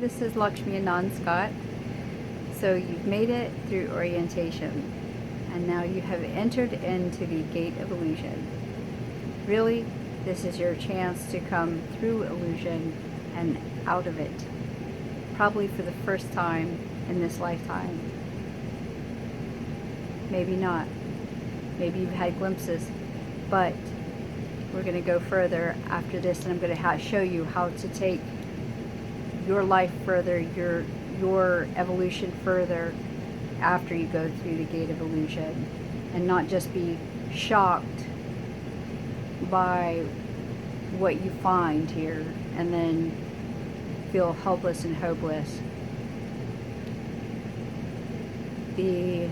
This is Laxmi Anand, Scott. So you've made it through orientation, and now you have entered into the gate of illusion. Really, this is your chance to come through illusion and out of it, probably for the first time in this lifetime. Maybe not. Maybe you've had glimpses, but we're going to go further after this, and I'm going to show you how to take your life further, your evolution further after you go through the gate of illusion, and not just be shocked by what you find here and then feel helpless and hopeless. The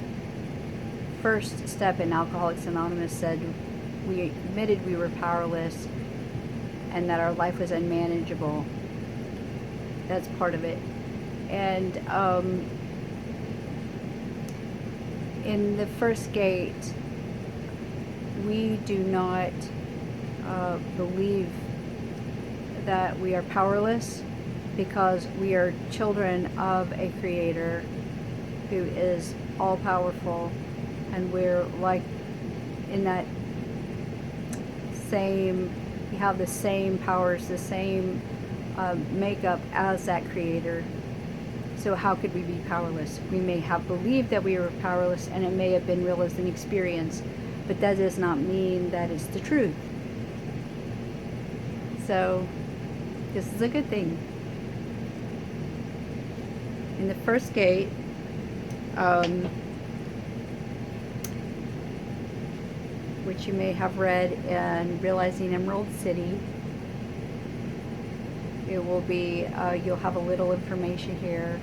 first step in Alcoholics Anonymous said we admitted we were powerless and that our life was unmanageable. That's part of it. And in the first gate, we do not believe that we are powerless, because we are children of a creator who is all-powerful, and we're like in that same, we have the same powers, the same makeup as that creator. So how could we be powerless? We may have believed that we were powerless, and it may have been real as an experience, but that does not mean that it's the truth. So this is a good thing. In the first gate, which you may have read in Realizing Emerald City, it will be, you'll have a little information here,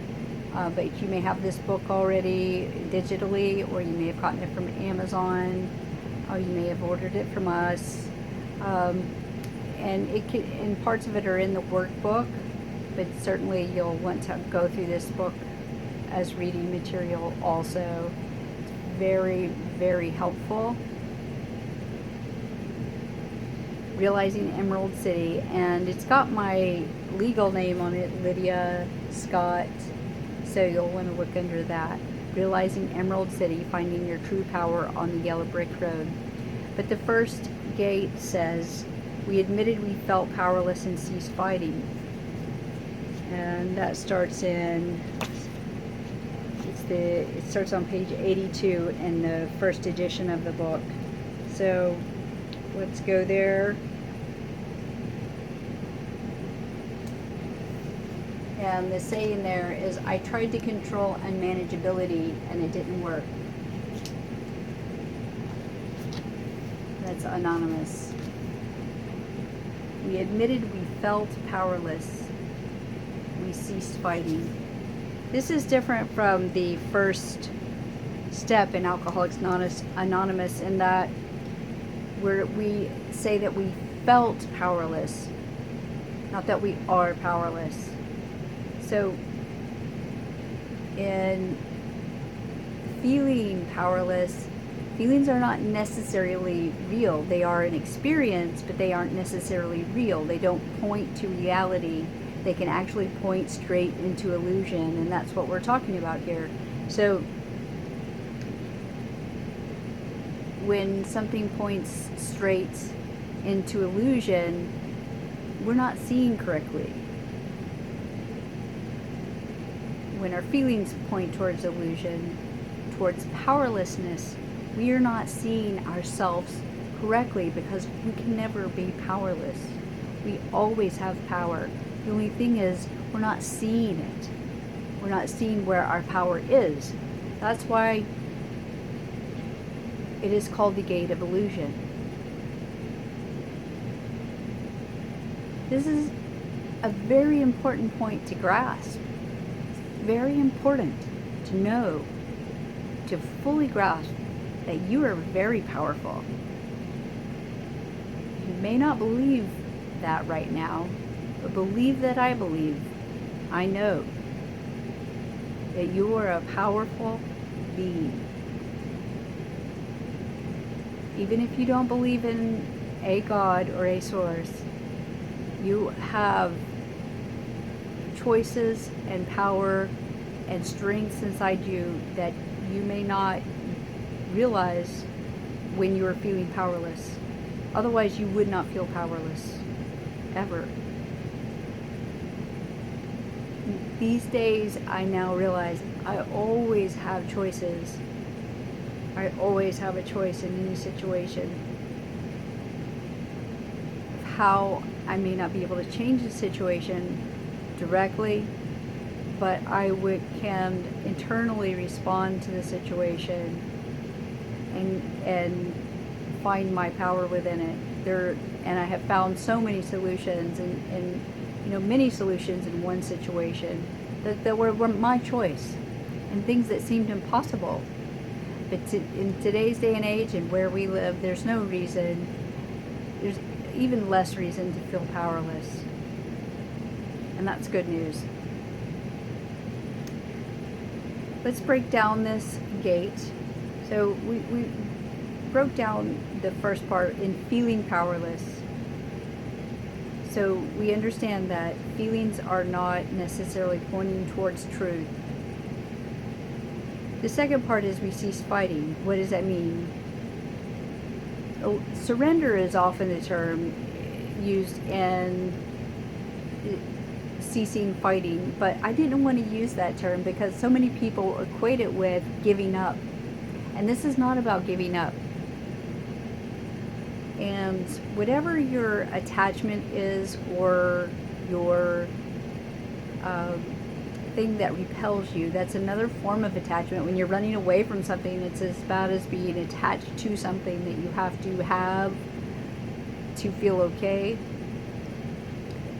but you may have this book already digitally, or you may have gotten it from Amazon, or you may have ordered it from us, and and parts of it are in the workbook, but certainly you'll want to go through this book as reading material also. It's very, very helpful. Realizing Emerald City, and it's got my legal name on it, Lydia Scott, so you'll want to look under that. Realizing Emerald City, Finding Your True Power on the Yellow Brick Road. But the first gate says, we admitted we felt powerless and ceased fighting. And that starts in, it starts on page 82 in the first edition of the book. So let's go there. And the saying there is, I tried to control unmanageability and it didn't work. That's anonymous. We admitted we felt powerless. We ceased fighting. This is different from the first step in Alcoholics Anonymous, in that where we say that we felt powerless, not that we are powerless. So in feeling powerless, feelings are not necessarily real. They are an experience, but they aren't necessarily real. They don't point to reality. They can actually point straight into illusion, and that's what we're talking about here. So when something points straight into illusion, we're not seeing correctly. When our feelings point towards illusion, towards powerlessness, we are not seeing ourselves correctly, because we can never be powerless. We always have power. The only thing is, we're not seeing it. We're not seeing where our power is. That's why it is called the gate of illusion. This is a very important point to grasp. It's very important to know, to fully grasp that you are very powerful. You may not believe that right now, but believe that I believe. I know that you are a powerful being. Even if you don't believe in a God or a source, you have choices and power and strengths inside you that you may not realize when you are feeling powerless. Otherwise, you would not feel powerless, ever. These days, I now realize I always have choices. I always have a choice in any situation of how I may not be able to change the situation directly, but I can internally respond to the situation and find my power within it. And I have found so many solutions and many solutions in one situation that were my choice, and things that seemed impossible. But in today's day and age and where we live, there's even less reason to feel powerless. And that's good news. Let's break down this gate. So we broke down the first part in feeling powerless. So we understand that feelings are not necessarily pointing towards truth. The second part is we cease fighting. What does that mean? Surrender is often the term used in ceasing fighting, but I didn't want to use that term because so many people equate it with giving up. And this is not about giving up. And whatever your attachment is, or your thing that repels you, that's another form of attachment. When you're running away from something, it's as bad as being attached to something that you have to feel okay.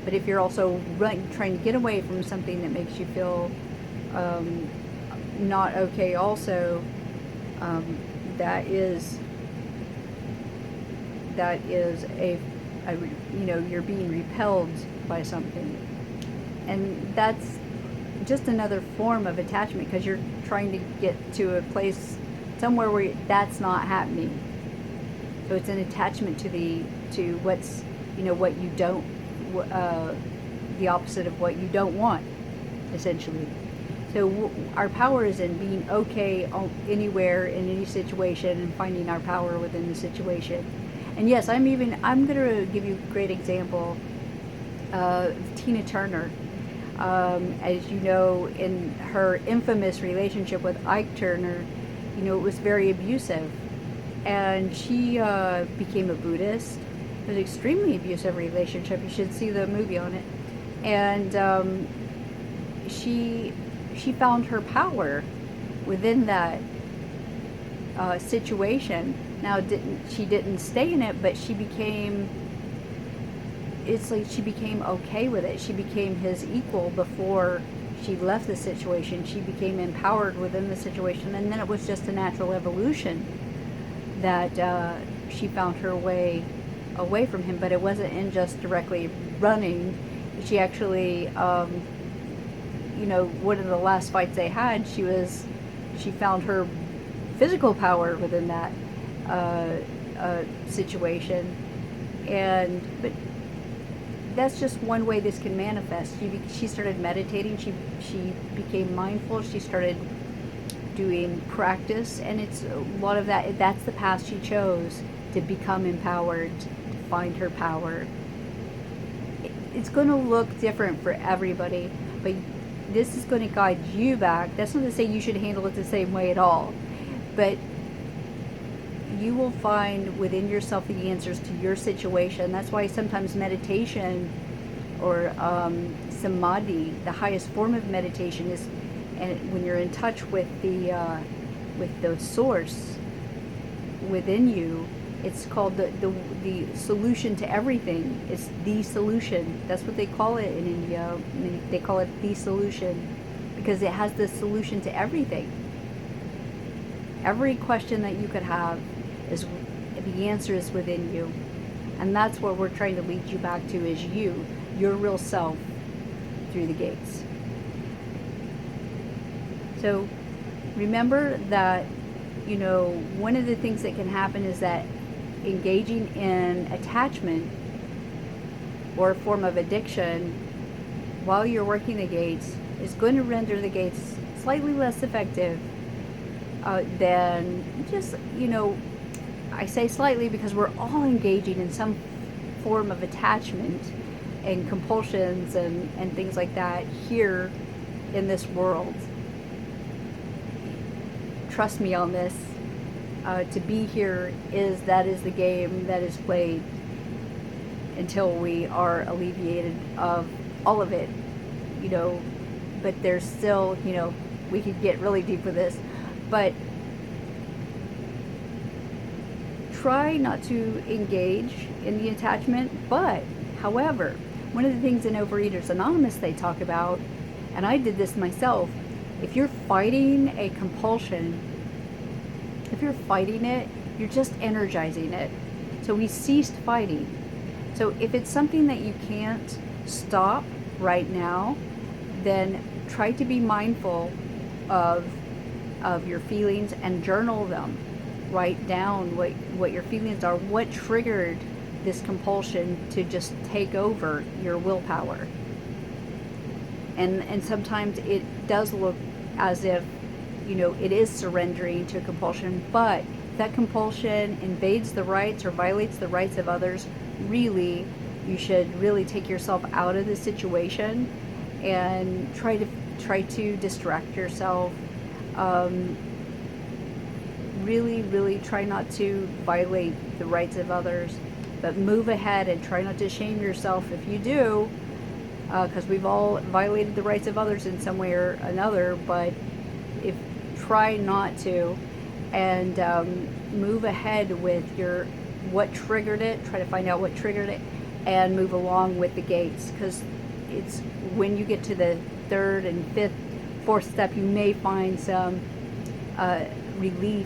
But if you're also trying to get away from something that makes you feel not okay also, that is you're being repelled by something. And that's just another form of attachment, because you're trying to get to a place somewhere where that's not happening. So it's an attachment to what's, what you don't, the opposite of what you don't want, essentially. So our power is in being okay anywhere, in any situation, and finding our power within the situation. And yes, I'm going to give you a great example of Tina Turner. As you know, in her infamous relationship with Ike Turner, it was very abusive. And she became a Buddhist. It was an extremely abusive relationship. You should see the movie on it. And she found her power within that situation. Now, she didn't stay in it, but it's like she became okay with it. She became his equal before she left the situation. She became empowered within the situation, and then it was just a natural evolution that she found her way away from him. But it wasn't in just directly running. She actually, one of the last fights they had, she found her physical power within that situation. But that's just one way this can manifest. She started meditating. She became mindful. She started doing practice, and it's a lot of that. That's the path she chose to become empowered, to find her power. It's going to look different for everybody, but this is going to guide you back. That's not to say you should handle it the same way at all, but you will find within yourself the answers to your situation. That's why sometimes meditation or samadhi, the highest form of meditation, is, and when you're in touch with the source within you, it's called the solution to everything. It's the solution. That's what they call it in India. They call it the solution because it has the solution to everything. Every question that you could have, the answer is within you. And that's what we're trying to lead you back to, is your real self, through the gates. So remember that, one of the things that can happen is that engaging in attachment or a form of addiction while you're working the gates is going to render the gates slightly less effective than just, I say slightly because we're all engaging in some form of attachment and compulsions and things like that here in this world. Trust me on this. To be here that is the game that is played until we are alleviated of all of it, but there's still, we could get really deep with this, but try not to engage in the attachment. But however, one of the things in Overeaters Anonymous they talk about, and I did this myself, if you're fighting a compulsion, if you're fighting it, you're just energizing it. So we ceased fighting. So if it's something that you can't stop right now, then try to be mindful of your feelings and journal them. Write down what your feelings are, what triggered this compulsion to just take over your willpower. And sometimes it does look as if, it is surrendering to a compulsion, but that compulsion invades the rights or violates the rights of others. Really, you should really take yourself out of the situation and try to distract yourself. Really try not to violate the rights of others, but move ahead and try not to shame yourself if you do, because we've all violated the rights of others in some way or another. But if try not to, and move ahead with what triggered it. Try to find out what triggered it and move along with the gates, because it's when you get to the third and fourth step, you may find some relief,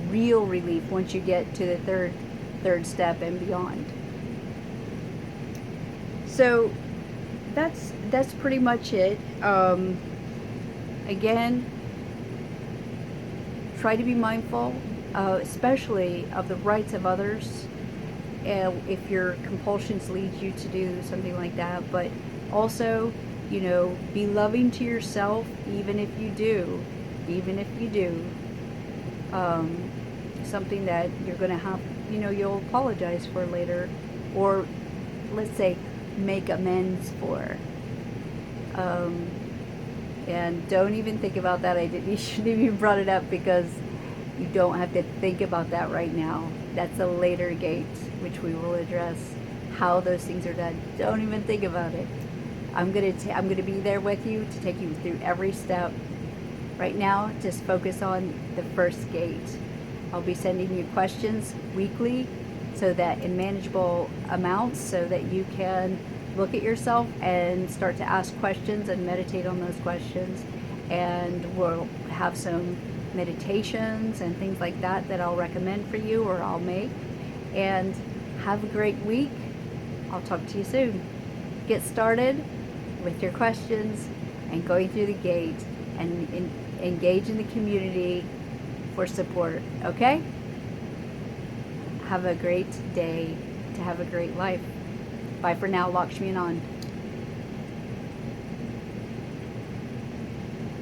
real relief, once you get to the third step and beyond. So that's pretty much it. Again, try to be mindful, especially of the rights of others, if your compulsions lead you to do something like that. But also, be loving to yourself, even if you do something that you're going to have, you'll apologize for later, or let's say make amends for. And don't even think about that. You shouldn't have even brought it up, because you don't have to think about that right now. That's a later gate, which we will address how those things are done. Don't even think about it. I'm gonna be there with you to take you through every step. Right now, just focus on the first gate. I'll be sending you questions weekly, so that in manageable amounts, so that you can look at yourself and start to ask questions and meditate on those questions. And we'll have some meditations and things like that I'll recommend for you, or I'll make. And have a great week. I'll talk to you soon. Get started with your questions and going through the gate, and engage in the community for support. Okay? Have a great day to have a great life. Bye for now, Laxmi Anand.